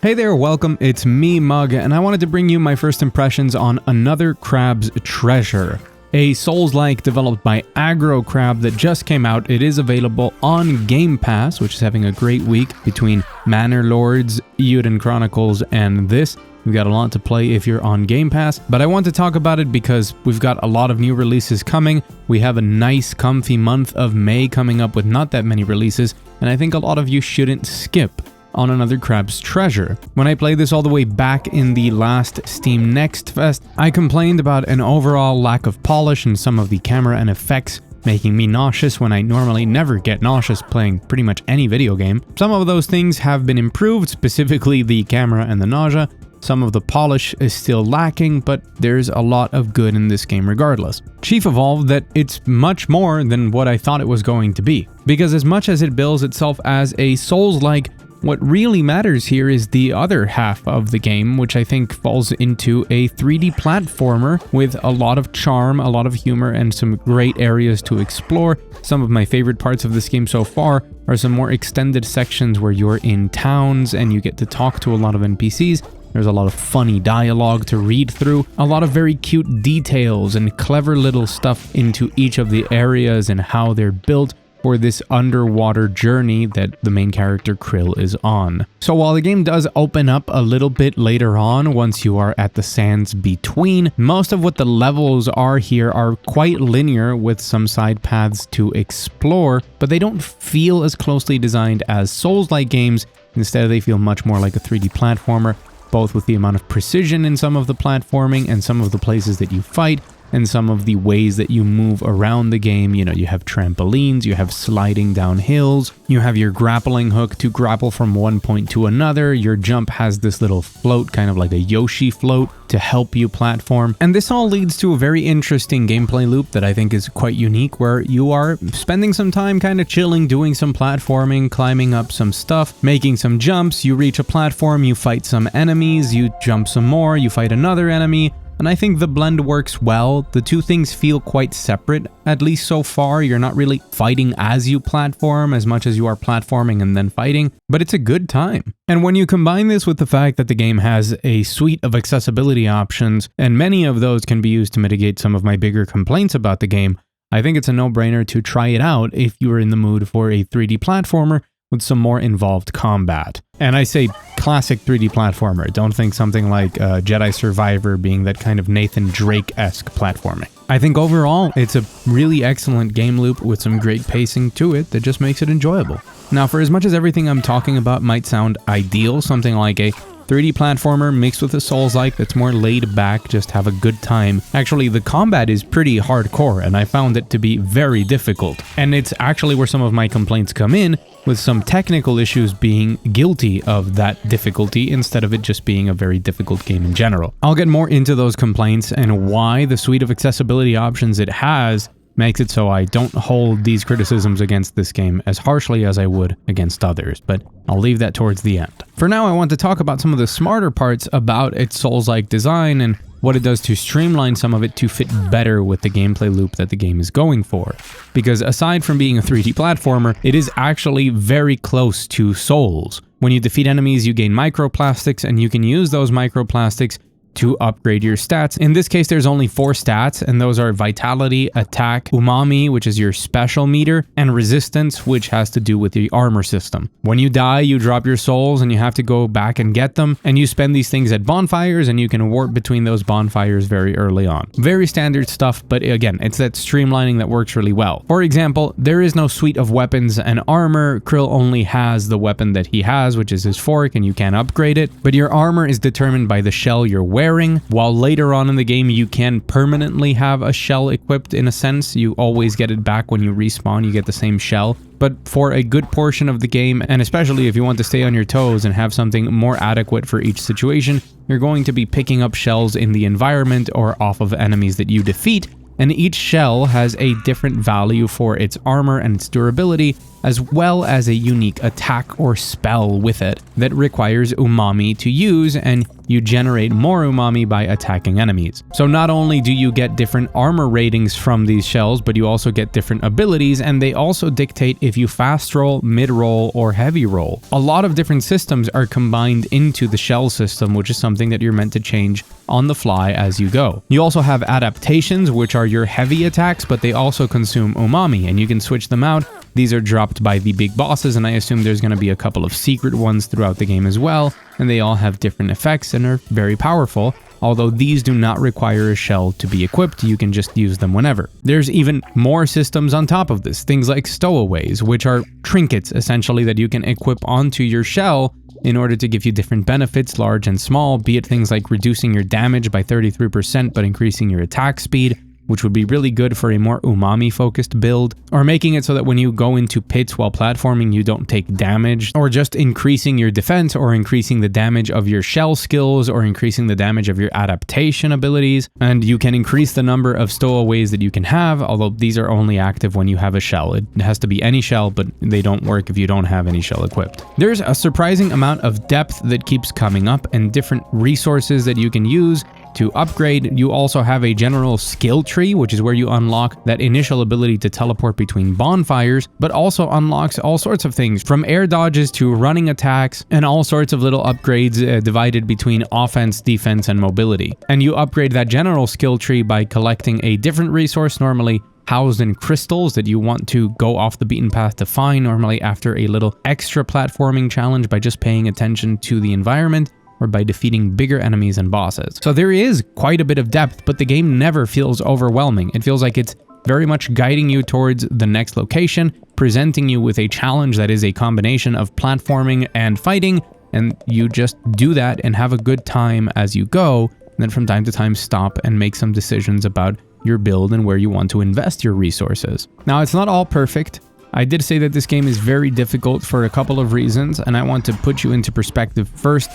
Hey there, welcome, it's me, Mug, and I wanted to bring you my first impressions on Another Crab's Treasure, a Souls-like developed by Aggro Crab that just came out. It is available on Game Pass, which is having a great week between Manor Lords, Euden Chronicles, and this. We've got a lot to play if you're on Game Pass, but I want to talk about it because we've got a lot of new releases coming. We have a nice, comfy month of May coming up with not that many releases, and I think a lot of you shouldn't skip on Another Crab's Treasure. When I played this all the way back in the last Steam Next Fest, I complained about an overall lack of polish and some of the camera and effects making me nauseous when I normally never get nauseous playing pretty much any video game. Some of those things have been improved, specifically the camera and the nausea. Some of the polish is still lacking, but there's a lot of good in this game regardless. Chief evolved that it's much more than what I thought it was going to be, because as much as it bills itself as a Souls-like, what really matters here is the other half of the game, which I think falls into a 3D platformer with a lot of charm, a lot of humor, and some great areas to explore. Some of my favorite parts of this game so far are some more extended sections where you're in towns and you get to talk to a lot of NPCs. There's a lot of funny dialogue to read through, a lot of very cute details and clever little stuff into each of the areas and how they're built for this underwater journey that the main character Krill is on. So while the game does open up a little bit later on once you are at the sands between, most of what the levels are here are quite linear with some side paths to explore, but they don't feel as closely designed as Souls-like games. Instead, they feel much more like a 3D platformer, both with the amount of precision in some of the platforming and some of the places that you fight, and some of the ways that you move around the game. You know, you have trampolines, you have sliding down hills, you have your grappling hook to grapple from one point to another, your jump has this little float, kind of like a Yoshi float, to help you platform. And this all leads to a very interesting gameplay loop that I think is quite unique, where you are spending some time kind of chilling, doing some platforming, climbing up some stuff, making some jumps, you reach a platform, you fight some enemies, you jump some more, you fight another enemy. And I think the blend works well. The two things feel quite separate, at least so far. You're not really fighting as you platform as much as you are platforming and then fighting, but it's a good time. And when you combine this with the fact that the game has a suite of accessibility options, and many of those can be used to mitigate some of my bigger complaints about the game, I think it's a no-brainer to try it out if you're in the mood for a 3D platformer with some more involved combat. And I say classic 3D platformer. Don't think something like Jedi Survivor being that kind of Nathan Drake-esque platforming. I think overall, it's a really excellent game loop with some great pacing to it that just makes it enjoyable. Now, for as much as everything I'm talking about might sound ideal, something like a 3D platformer mixed with a Souls-like that's more laid back, just have a good time. Actually, the combat is pretty hardcore, and I found it to be very difficult. And it's actually where some of my complaints come in, with some technical issues being guilty of that difficulty instead of it just being a very difficult game in general. I'll get more into those complaints and why the suite of accessibility options it has makes it so I don't hold these criticisms against this game as harshly as I would against others, but I'll leave that towards the end. For now, I want to talk about some of the smarter parts about its Souls-like design and what it does to streamline some of it to fit better with the gameplay loop that the game is going for. Because aside from being a 3D platformer, it is actually very close to Souls. When you defeat enemies, you gain microplastics, and you can use those microplastics to upgrade your stats. In this case, there's only 4 stats, and those are Vitality, Attack, Umami, which is your special meter, and Resistance, which has to do with the armor system. When you die, you drop your souls, and you have to go back and get them, and you spend these things at bonfires, and you can warp between those bonfires very early on. Very standard stuff, but again, it's that streamlining that works really well. For example, there is no suite of weapons and armor. Krill only has the weapon that he has, which is his fork, and you can't upgrade it, but your armor is determined by the shell you're wearing, while later on in the game you can permanently have a shell equipped in a sense. You always get it back when you respawn, you get the same shell. But for a good portion of the game, and especially if you want to stay on your toes and have something more adequate for each situation, you're going to be picking up shells in the environment or off of enemies that you defeat, and each shell has a different value for its armor and its durability, as well as a unique attack or spell with it that requires umami to use, and you generate more umami by attacking enemies. So not only do you get different armor ratings from these shells, but you also get different abilities, and they also dictate if you fast roll, mid roll, or heavy roll. A lot of different systems are combined into the shell system, which is something that you're meant to change on the fly as you go. You also have adaptations, which are your heavy attacks, but they also consume umami, and you can switch them out. These are dropped by the big bosses, and I assume there's going to be a couple of secret ones throughout the game as well, and they all have different effects and are very powerful. Although these do not require a shell to be equipped, you can just use them whenever. There's even more systems on top of this, things like stowaways, which are trinkets essentially that you can equip onto your shell in order to give you different benefits, large and small, be it things like reducing your damage by 33% but increasing your attack speed, which would be really good for a more umami-focused build, or making it so that when you go into pits while platforming, you don't take damage, or just increasing your defense, or increasing the damage of your shell skills, or increasing the damage of your adaptation abilities. And you can increase the number of stowaways that you can have, although these are only active when you have a shell. It has to be any shell, but they don't work if you don't have any shell equipped. There's a surprising amount of depth that keeps coming up, and different resources that you can use to upgrade. You also have a general skill tree, which is where you unlock that initial ability to teleport between bonfires, but also unlocks all sorts of things from air dodges to running attacks and all sorts of little upgrades divided between offense, defense, and mobility. And you upgrade that general skill tree by collecting a different resource, normally housed in crystals that you want to go off the beaten path to find, normally after a little extra platforming challenge by just paying attention to the environment, or by defeating bigger enemies and bosses. So there is quite a bit of depth, but the game never feels overwhelming. It feels like it's very much guiding you towards the next location, presenting you with a challenge that is a combination of platforming and fighting, and you just do that and have a good time as you go, and then from time to time stop and make some decisions about your build and where you want to invest your resources. Now, it's not all perfect. I did say that this game is very difficult for a couple of reasons, and I want to put you into perspective first.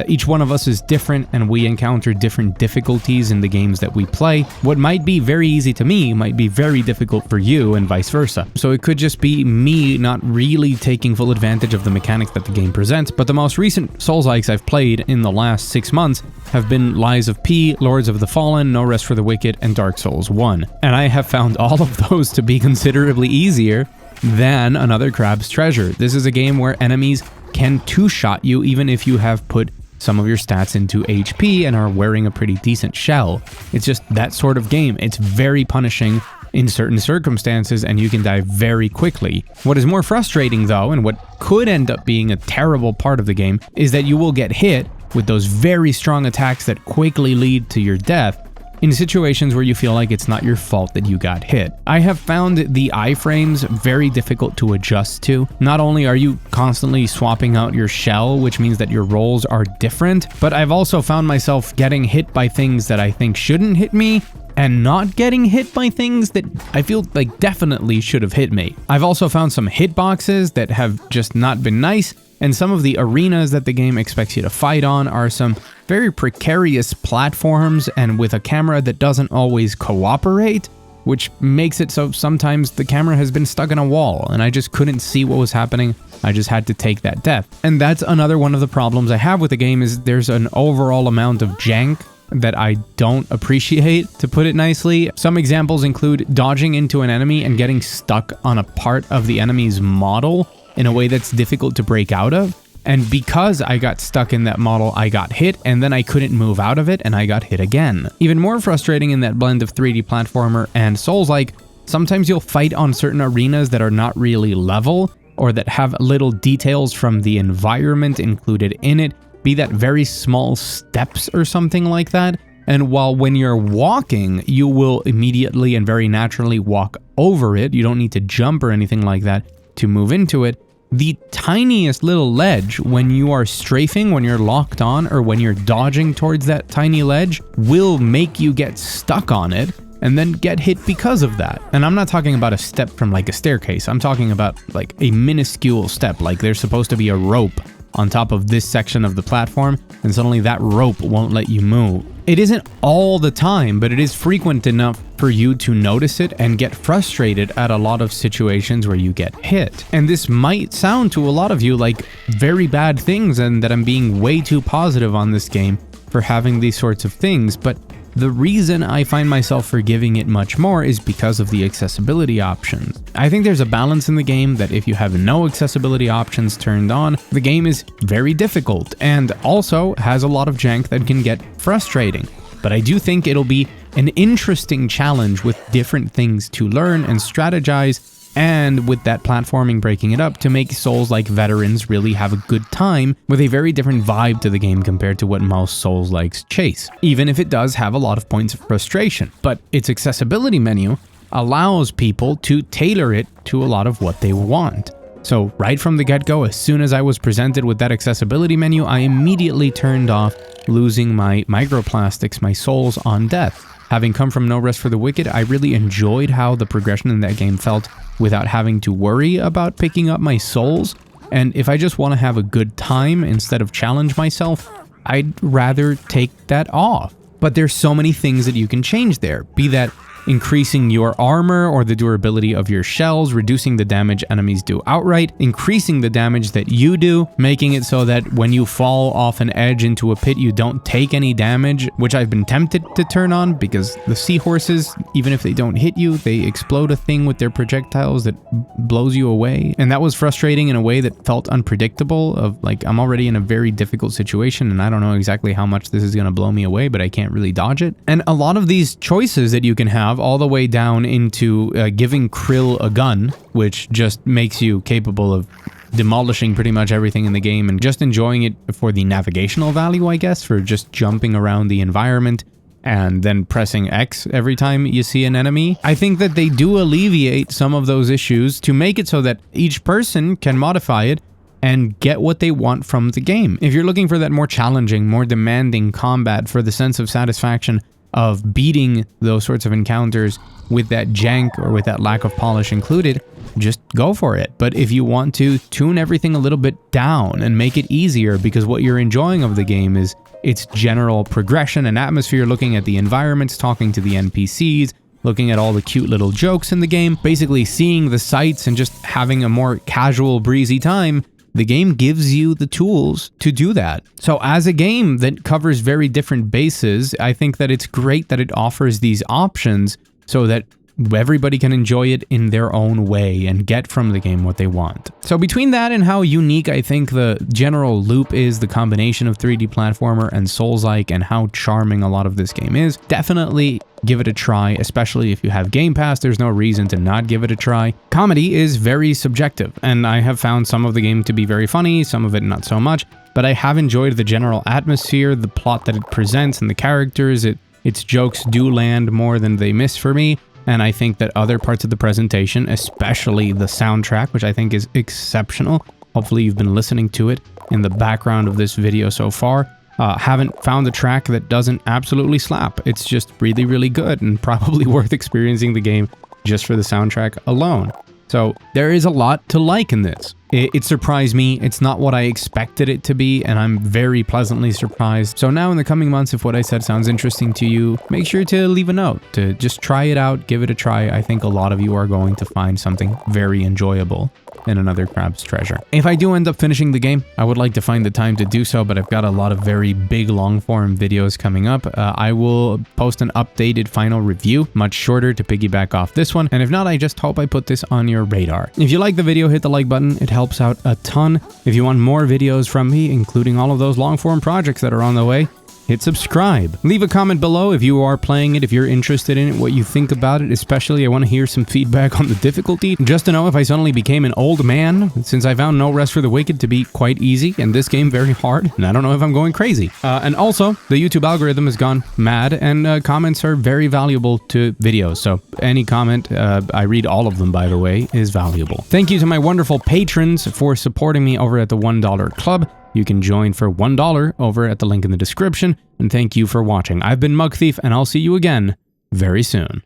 Each one of us is different, and we encounter different difficulties in the games that we play. What might be very easy to me might be very difficult for you, and vice versa. So it could just be me not really taking full advantage of the mechanics that the game presents, but the most recent Soulslikes I've played in the last 6 months have been Lies of P, Lords of the Fallen, No Rest for the Wicked, and Dark Souls 1. And I have found all of those to be considerably easier than Another Crab's Treasure. This is a game where enemies can two-shot you even if you have put some of your stats into HP and are wearing a pretty decent shell. It's just that sort of game. It's very punishing in certain circumstances, and you can die very quickly. What is more frustrating though, and what could end up being a terrible part of the game, is that you will get hit with those very strong attacks that quickly lead to your death in situations where you feel like it's not your fault that you got hit. I have found the iframes very difficult to adjust to. Not only are you constantly swapping out your shell, which means that your rolls are different, but I've also found myself getting hit by things that I think shouldn't hit me, and not getting hit by things that I feel like definitely should have hit me. I've also found some hitboxes that have just not been nice, and some of the arenas that the game expects you to fight on are some very precarious platforms and with a camera that doesn't always cooperate, which makes it so sometimes the camera has been stuck in a wall and I just couldn't see what was happening. I just had to take that death. And that's another one of the problems I have with the game, is there's an overall amount of jank that I don't appreciate, to put it nicely. Some examples include dodging into an enemy and getting stuck on a part of the enemy's model in a way that's difficult to break out of. And because I got stuck in that model, I got hit, and then I couldn't move out of it, and I got hit again. Even more frustrating in that blend of 3D platformer and Souls-like, sometimes you'll fight on certain arenas that are not really level, or that have little details from the environment included in it, be that very small steps or something like that. And while when you're walking, you will immediately and very naturally walk over it, you don't need to jump or anything like that to move into it, the tiniest little ledge, when you are strafing, when you're locked on, or when you're dodging towards that tiny ledge, will make you get stuck on it and then get hit because of that. And I'm not talking about a step from like a staircase. I'm talking about like a minuscule step, like there's supposed to be a rope on top of this section of the platform, and suddenly that rope won't let you move. It isn't all the time, but it is frequent enough for you to notice it and get frustrated at a lot of situations where you get hit. And this might sound to a lot of you like very bad things and that I'm being way too positive on this game for having these sorts of things, but the reason I find myself forgiving it much more is because of the accessibility options. I think there's a balance in the game that if you have no accessibility options turned on, the game is very difficult and also has a lot of jank that can get frustrating. But I do think it'll be an interesting challenge with different things to learn and strategize, and with that platforming breaking it up to make Souls-like veterans really have a good time with a very different vibe to the game compared to what most Souls-likes chase, even if it does have a lot of points of frustration. But its accessibility menu allows people to tailor it to a lot of what they want. So right from the get-go, as soon as I was presented with that accessibility menu, I immediately turned off losing my microplastics, my souls on death. Having come from No Rest for the Wicked, I really enjoyed how the progression in that game felt without having to worry about picking up my souls. And if I just want to have a good time instead of challenge myself, I'd rather take that off. But there's so many things that you can change there, be that increasing your armor or the durability of your shells, reducing the damage enemies do outright, increasing the damage that you do, making it so that when you fall off an edge into a pit you don't take any damage, which I've been tempted to turn on because the seahorses, even if they don't hit you, they explode a thing with their projectiles that blows you away. And that was frustrating in a way that felt unpredictable, of like, I'm already in a very difficult situation and I don't know exactly how much this is going to blow me away, but I can't really dodge it. And a lot of these choices that you can have, all the way down into giving Krill a gun, which just makes you capable of demolishing pretty much everything in the game and just enjoying it for the navigational value, I guess, for just jumping around the environment and then pressing X every time you see an enemy. I think that they do alleviate some of those issues to make it so that each person can modify it and get what they want from the game. If you're looking for that more challenging, more demanding combat for the sense of satisfaction of beating those sorts of encounters with that jank or with that lack of polish included, just go for it. But if you want to tune everything a little bit down and make it easier, because what you're enjoying of the game is its general progression and atmosphere, looking at the environments, talking to the NPCs, looking at all the cute little jokes in the game, basically seeing the sights and just having a more casual, breezy time, the game gives you the tools to do that. So as a game that covers very different bases, I think that it's great that it offers these options so that everybody can enjoy it in their own way and get from the game what they want. So between that and how unique I think the general loop is, the combination of 3D platformer and Souls-like, and how charming a lot of this game is, definitely give it a try, especially if you have Game Pass. There's no reason to not give it a try. Comedy is very subjective, and I have found some of the game to be very funny, some of it not so much, but I have enjoyed the general atmosphere, the plot that it presents, and the characters. Its jokes do land more than they miss for me. And I think that other parts of the presentation, especially the soundtrack, which I think is exceptional, hopefully you've been listening to it in the background of this video so far, haven't found a track that doesn't absolutely slap. It's just really, really good and probably worth experiencing the game just for the soundtrack alone. So there is a lot to like in this. It surprised me. It's not what I expected it to be, and I'm very pleasantly surprised. So now in the coming months, if what I said sounds interesting to you, make sure to leave a note, to just try it out, give it a try. I think a lot of you are going to find something very enjoyable in another Crab's Treasure. If I do end up finishing the game, I would like to find the time to do so, but I've got a lot of very big long-form videos coming up. I will post an updated final review, much shorter, to piggyback off this one, and if not, I just hope I put this on your radar. If you like the video, hit the like button. It helps out a ton. If you want more videos from me, including all of those long-form projects that are on the way, hit subscribe. Leave a comment below if you are playing it, if you're interested in it, what you think about it. Especially, I want to hear some feedback on the difficulty, just to know if I suddenly became an old man, since I found No Rest for the Wicked to be quite easy and this game very hard, and I don't know if I'm going crazy. And also, the YouTube algorithm has gone mad, and comments are very valuable to videos, so any comment, I read all of them by the way, is valuable. Thank you to my wonderful patrons for supporting me over at the $1 Club. You can join for $1 over at the link in the description, and thank you for watching. I've been Mugthief, and I'll see you again very soon.